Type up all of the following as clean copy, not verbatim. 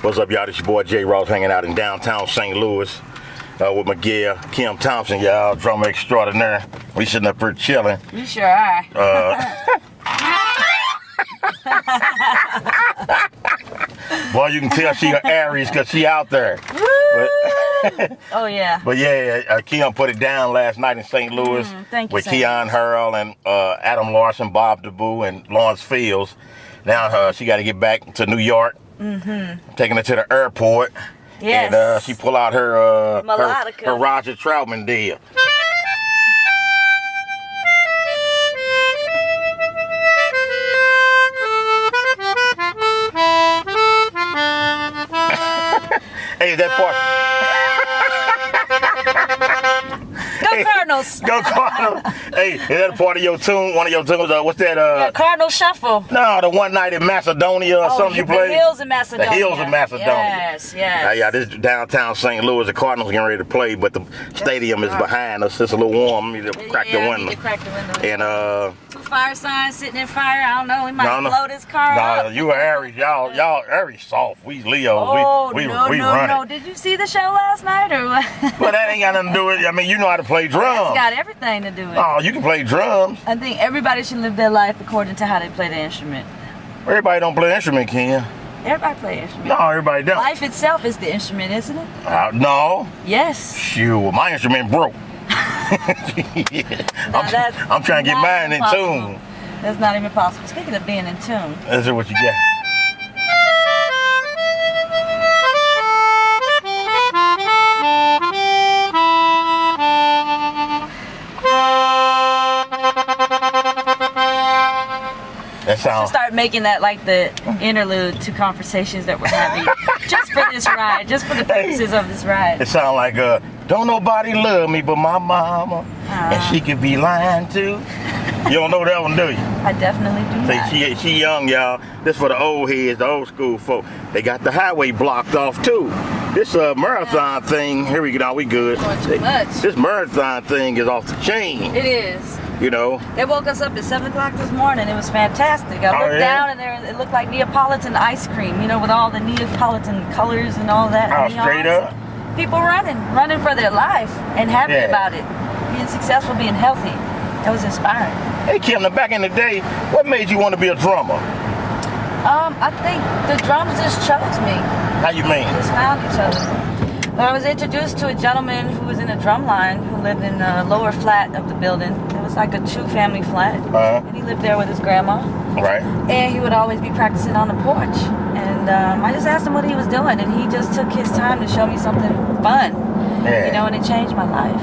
What's up, y'all? This your boy J. Ross hanging out in downtown St. Louis with Miguel, Kim Thompson, y'all, drummer extraordinaire. We sitting up here chilling. You sure are. Boy, you can tell she an Aries because she out there. Oh, yeah. But yeah, Kim put it down last night in St. Louis thank you, with Keon Hurl and Adam Larson, Bob DeBoo, and Lawrence Fields. Now she got to get back to New York. Taking her to the airport. Yes. And she pull out her Roger Troutman deal. Hey, is that part? Go Cardinals. Go Cardinals. Hey, is that a part of your tune? One of your tunes? What's that? Yeah, Cardinal Shuffle. No, the one night in Macedonia or something you played? The Hills of Macedonia. The Hills of Macedonia. Yes, yes. Yeah, this is downtown St. Louis. The Cardinals getting ready to play, but the stadium is behind us. It's a little warm. We need to crack the window. I need to crack the window. And two fire signs sitting in fire. I don't know. We might blow this car up. No, you are Aries. Y'all Aries soft. We Leos. Oh, we no. run it. Did you see the show last night or what? Well, that ain't got nothing to do with it. I mean, you know how to play drums. It's got everything to do with it. Oh, you can play drums. I think everybody should live their life according to how they play the instrument. Everybody don't play an instrument, Ken. Everybody play instrument. No, everybody don't. Life itself is the instrument, isn't it? No. Yes. Shoot, my instrument broke. I'm trying to get mine in tune. That's not even possible. Speaking of being in tune. That's what you get. That sounds. Start making that like the interlude to conversations that we're having, just for this ride, just for the purposes of this ride. It sounds like don't nobody love me but my mama, and she could be lying too. You don't know that one, do you? I definitely do not. See, she young, y'all. This for the old heads, the old school folk. They got the highway blocked off too. This marathon thing, here we go, we good. Too much. This marathon thing is off the chain. It is. You know. They woke us up at 7 o'clock this morning. It was fantastic. I looked down and it looked like Neapolitan ice cream, you know, with all the Neapolitan colors and all that. Oh, straight up. People running for their life and happy about it. Being successful, being healthy. That was inspiring. Hey Kim, now back in the day, what made you want to be a drummer? I think the drums just chose me. How you mean? Just found each other. I was introduced to a gentleman who was in a drum line who lived in the lower flat of the building. It was like a 2-family flat. And he lived there with his grandma. Right. And he would always be practicing on the porch. And I just asked him what he was doing, and he just took his time to show me something fun. Yeah. You know, and it changed my life.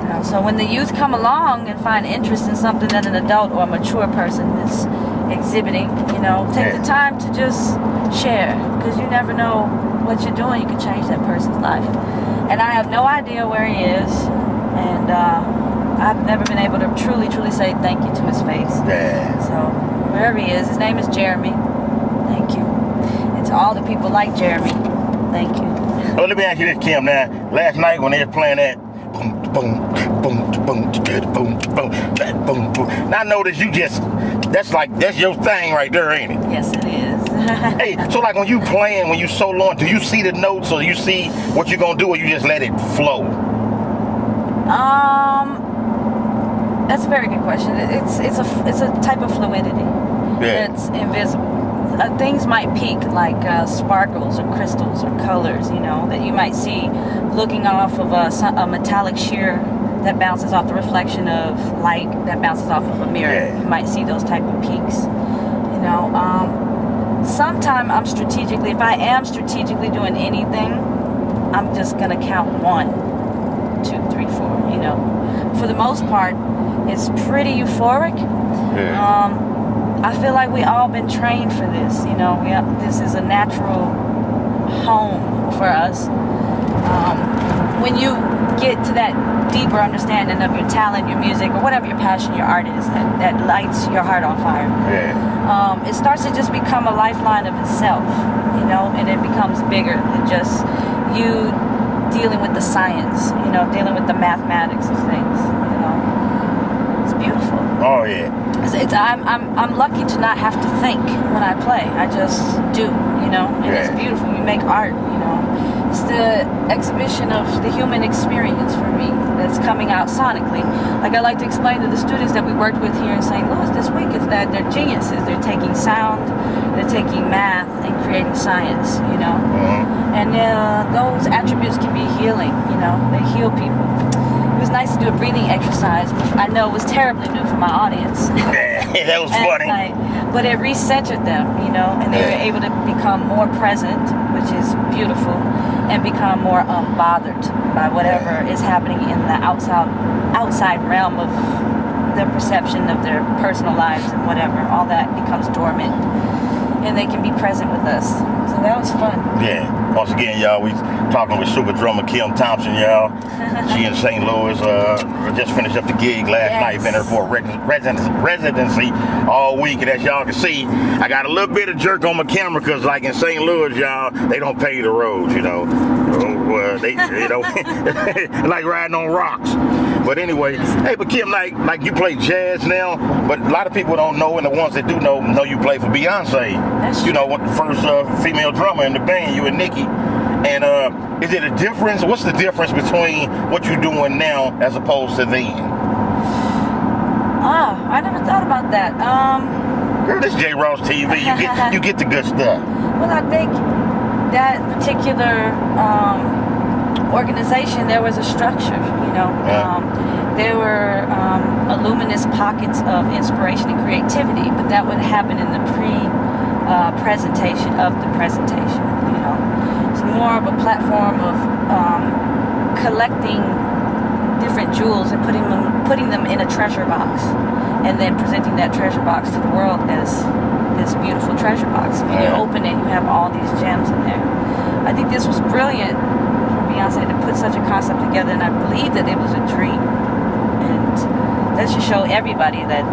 You know, so when the youth come along and find interest in something that an adult or a mature person is exhibiting, you know, take the time to just share, because you never know what you're doing. You can change that person's life. And I have no idea where he is, and I've never been able to truly say thank you to his face. Yeah. So wherever he is, his name is Jeremy. Thank you. And to all the people like Jeremy, thank you. Oh, let me ask you this, Kim. Now, last night when they were playing that boom, boom, boom, boom, boom, boom, boom, boom. Now I notice you that's your thing right there, ain't it? Yes, it is. Hey, so like when you playing, when you soloing, do you see the notes or you see what you're gonna do, or you just let it flow? That's a very good question. It's a type of fluidity. Yeah. It's invisible. Things might peak like sparkles or crystals or colors, you know, that you might see looking off of a metallic sheer that bounces off the reflection of light that bounces off of a mirror. Yeah. You might see those type of peaks. You know, sometime if I am strategically doing anything, I'm just gonna count 1, 2, 3, 4. You know, for the most part, it's pretty euphoric. Yeah. I feel like we all been trained for this. You know, this is a natural home for us. When you get to that deeper understanding of your talent, your music, or whatever your passion, your art is, that lights your heart on fire. Yeah. It starts to just become a lifeline of itself, you know, and it becomes bigger than just you dealing with the science, you know, dealing with the mathematics of things, you know. It's beautiful. Oh yeah. I'm lucky to not have to think when I play. I just do, you know, and it's beautiful. You make art, you know. It's the exhibition of the human experience for me that's coming out sonically. Like I like to explain to the students that we worked with here in St. Louis this week is that they're geniuses. They're taking sound, they're taking math and creating science, you know. And those attributes can be healing, you know. They heal people. It was nice to do a breathing exercise, which I know was terribly new for my audience. Yeah, that was funny. But it recentered them, you know, and they were able to become more present, which is beautiful, and become more unbothered by whatever is happening in the outside realm of their perception of their personal lives and whatever. All that becomes dormant, and they can be present with us. So that was fun. Yeah. Once again, y'all, we talking with super drummer Kim Thompson, y'all. She in St. Louis. Just finished up the gig last night. Been there for a residency all week. And as y'all can see, I got a little bit of jerk on my camera because, like in St. Louis, y'all, they don't pay the roads, you know. They, you know, like riding on rocks. But anyway, hey, but Kim, like you play jazz now, but a lot of people don't know, and the ones that do know you play for Beyonce. That's you know, the first female drummer in the band, you and Nikki. And is it a difference? What's the difference between what you're doing now as opposed to then? Oh, I never thought about that. Girl, this J. Ross TV. You get the good stuff. Well, I think that particular organization, there was a structure, you know. There were luminous pockets of inspiration and creativity, but that would happen in the presentation of the presentation, you know. It's more of a platform of collecting different jewels and putting them in a treasure box, and then presenting that treasure box to the world as this beautiful treasure box. When you open it, you have all these gems in there. I think this was brilliant for Beyonce to put such a concept together, and I believe that it was a dream. And that should show everybody that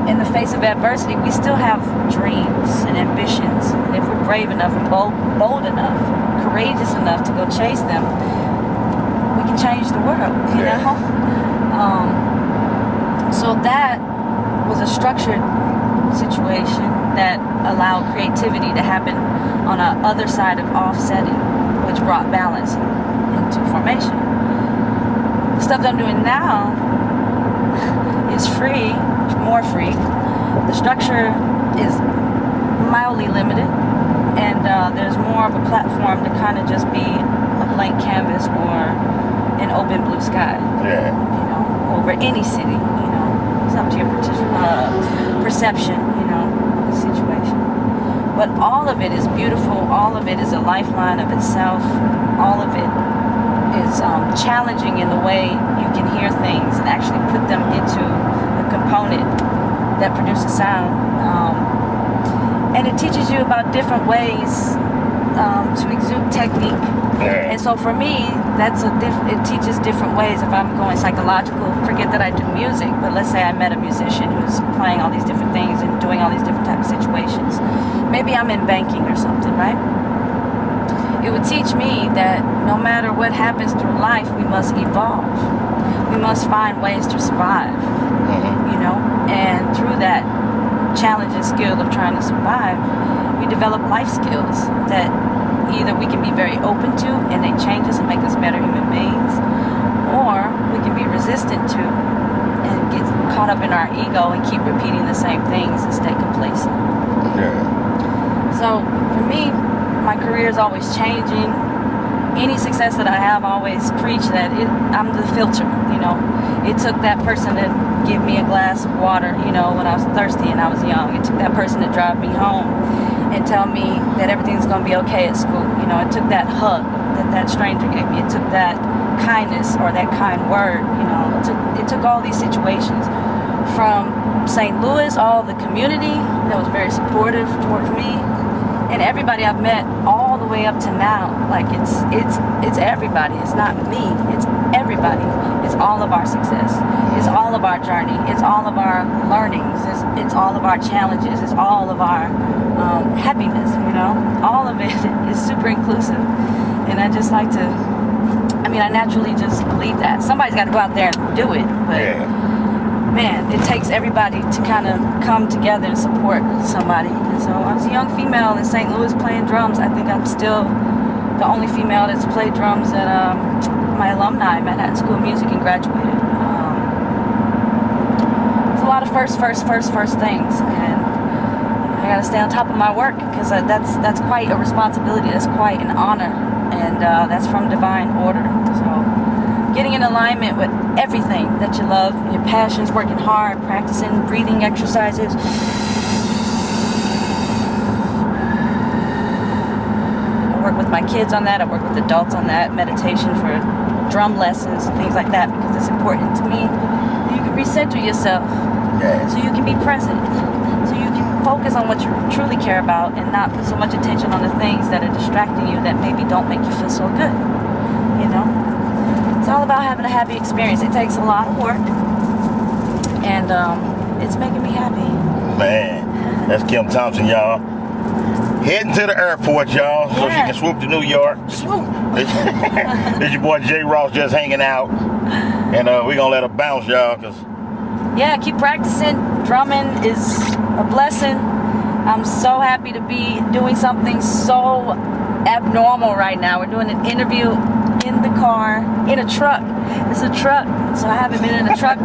in the face of adversity, we still have dreams and ambitions. And if we're brave enough and bold enough, courageous enough to go chase them, we can change the world, you know? So that was a structured situation that allowed creativity to happen on a other side of offsetting, which brought balance into formation. The stuff that I'm doing now is free, more free. The structure is mildly limited, and there's more of a platform to kind of just be a blank canvas or an open blue sky. Yeah. You know, over any city, you know. It's up to your perception, you know, of the situation. But all of it is beautiful. All of it is a lifeline of itself. All of it is challenging in the way you can hear things and actually put them into a component that produces sound. And it teaches you about different ways to exude technique. Yeah. And so for me, it teaches different ways. If I'm going psychological, forget that I do music, but let's say I met a musician who's playing all these different things and doing all these different types of situations. Maybe I'm in banking or something, right? It would teach me that no matter what happens through life, we must evolve. We must find ways to survive, you know? And through that challenge and skill of trying to survive, we develop life skills that either we can be very open to and they change us and make us better human beings, or we can be resistant to and get caught up in our ego and keep repeating the same things and stay complacent. Yeah. So for me, my career is always changing. Any success that I have, I always preach that I'm the filter, you know. It took that person to give me a glass of water, you know, when I was thirsty and I was young. It took that person to drive me home and tell me that everything's going to be okay at school. You know, it took that hug that stranger gave me. It took that kindness or that kind word, you know. It took all these situations from St. Louis, all the community that was very supportive towards me, and everybody I've met all the way up to now. Like it's everybody. It's not me. It's everybody. It's all of our success. It's all of our journey. It's all of our learnings. It's all of our challenges. It's all of our happiness. You know, all of it is super inclusive. And I just like to. I mean, I naturally just believe that somebody's got to go out there and do it. But man, it takes everybody to kind of come together and support somebody. And so I was a young female in St. Louis playing drums. I think I'm still the only female that's played drums at my alumni, Manhattan School of Music, and graduated. It's a lot of first things, and I gotta stay on top of my work because that's quite a responsibility. That's quite an honor, and that's from divine order. So getting in alignment with everything that you love, your passions, working hard, practicing breathing exercises. I work with my kids on that. I work with adults on that. Meditation for drum lessons, things like that, because it's important to me. You can recenter yourself, so you can be present, so you can focus on what you truly care about and not put so much attention on the things that are distracting you that maybe don't make you feel so good. You know, it's all about having a happy experience. It takes a lot of work, and it's making me happy. Man, that's Kim Thompson, y'all. Heading to the airport, y'all, so she can swoop to New York. Swoop. This your boy J. Ross just hanging out, and we gonna let her bounce, y'all, cause keep practicing. Drumming is a blessing. I'm so happy to be doing something so abnormal right now. We're doing an interview in the car, in a truck. It's a truck, so I haven't been in a truck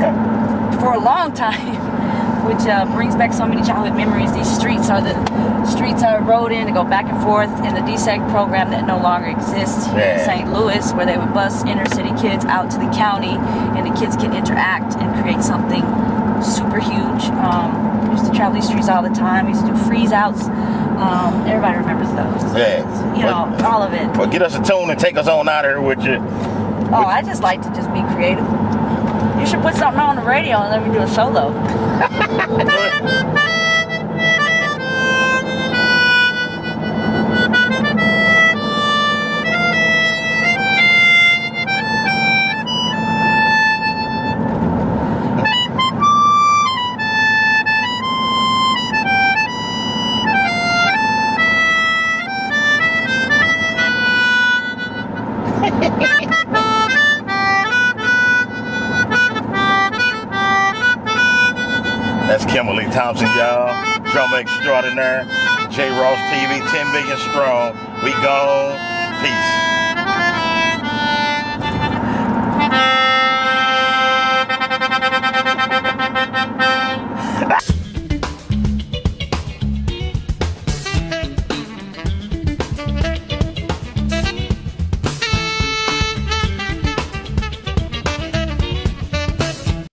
for a long time, which brings back so many childhood memories. These streets are rode in to go back and forth in the DSEG program that no longer exists here in St. Louis, where they would bus inner city kids out to the county, and the kids can interact and create something super huge. We used to travel these streets all the time. We used to do freeze outs. Everybody remembers those. Yeah. You know, all of it. Well, get us a tune and take us on out of here with you. Oh, I just like to just be creative. You should put something on the radio and let me do a solo. That's Kimberly Thompson, y'all. Drummer extraordinaire. J. Ross TV, 10 million strong. We gone. Peace.